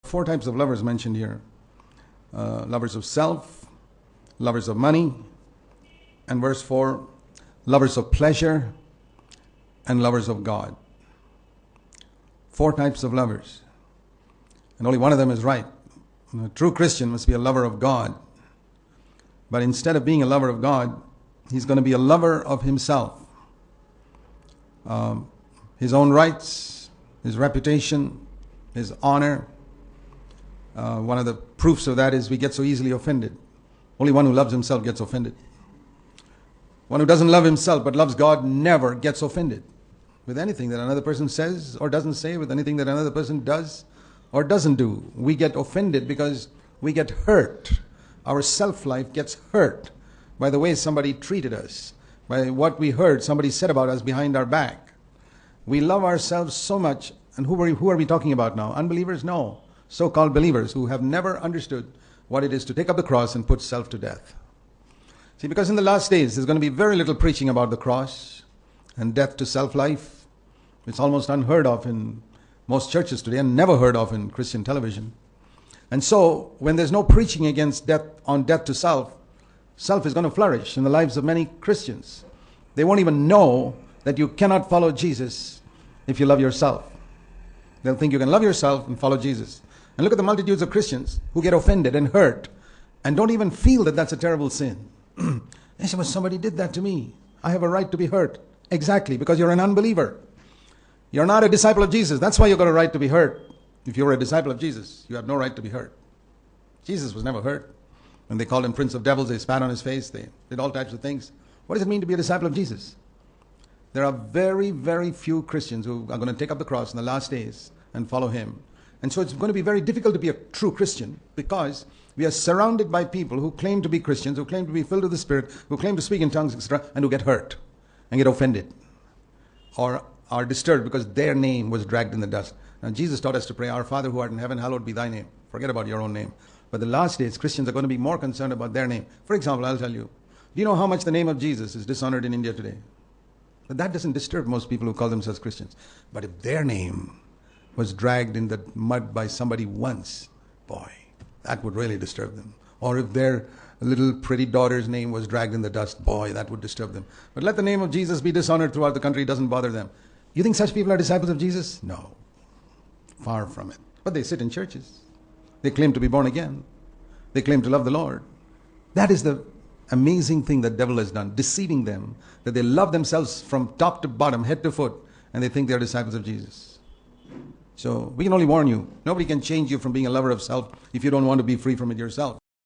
Four types of lovers mentioned here. Lovers of self, lovers of money, and verse 4, lovers of pleasure, and lovers of God. Four types of lovers. And only one of them is right. A true Christian must be a lover of God. But instead of being a lover of God, he's going to be a lover of himself. His own rights, his reputation, his honor. One of the proofs of that is we get so easily offended. Only one who loves himself gets offended. One who doesn't love himself but loves God never gets offended with anything that another person says or doesn't say, with anything that another person does or doesn't do. We get offended because we get hurt. Our self-life gets hurt by the way somebody treated us, by what we heard somebody said about us behind our back. We love ourselves so much. And who are we talking about now? Unbelievers? No. So-called believers who have never understood what it is to take up the cross and put self to death. See, because in the last days there's going to be very little preaching about the cross and death to self-life. It's almost unheard of in most churches today and never heard of in Christian television. And so when there's no preaching against death to self, self is going to flourish in the lives of many Christians. They won't even know that you cannot follow Jesus if you love yourself. They'll think you can love yourself and follow Jesus. And look at the multitudes of Christians who get offended and hurt and don't even feel that that's a terrible sin. They say, well, somebody did that to me. I have a right to be hurt. Exactly, because you're an unbeliever. You're not a disciple of Jesus. That's why you've got a right to be hurt. If you're a disciple of Jesus, you have no right to be hurt. Jesus was never hurt. When they called him Prince of Devils, they spat on his face. They did all types of things. What does it mean to be a disciple of Jesus? There are very, very few Christians who are going to take up the cross in the last days and follow him. And so it's going to be very difficult to be a true Christian because we are surrounded by people who claim to be Christians, who claim to be filled with the Spirit, who claim to speak in tongues, etc., and who get hurt and get offended or are disturbed because their name was dragged in the dust. Now, Jesus taught us to pray, Our Father who art in heaven, hallowed be thy name. Forget about your own name. But the last days, Christians are going to be more concerned about their name. For example, I'll tell you, do you know how much the name of Jesus is dishonored in India today? But that doesn't disturb most people who call themselves Christians. But if their name was dragged in the mud by somebody once, boy, that would really disturb them. Or if their little pretty daughter's name was dragged in the dust, boy, that would disturb them. But let the name of Jesus be dishonored throughout the country, it doesn't bother them. You think such people are disciples of Jesus? No. Far from it. But they sit in churches. They claim to be born again. They claim to love the Lord. That is the amazing thing that the devil has done, deceiving them, that they love themselves from top to bottom, head to foot, and they think they are disciples of Jesus. So we can only warn you. Nobody can change you from being a lover of self if you don't want to be free from it yourself.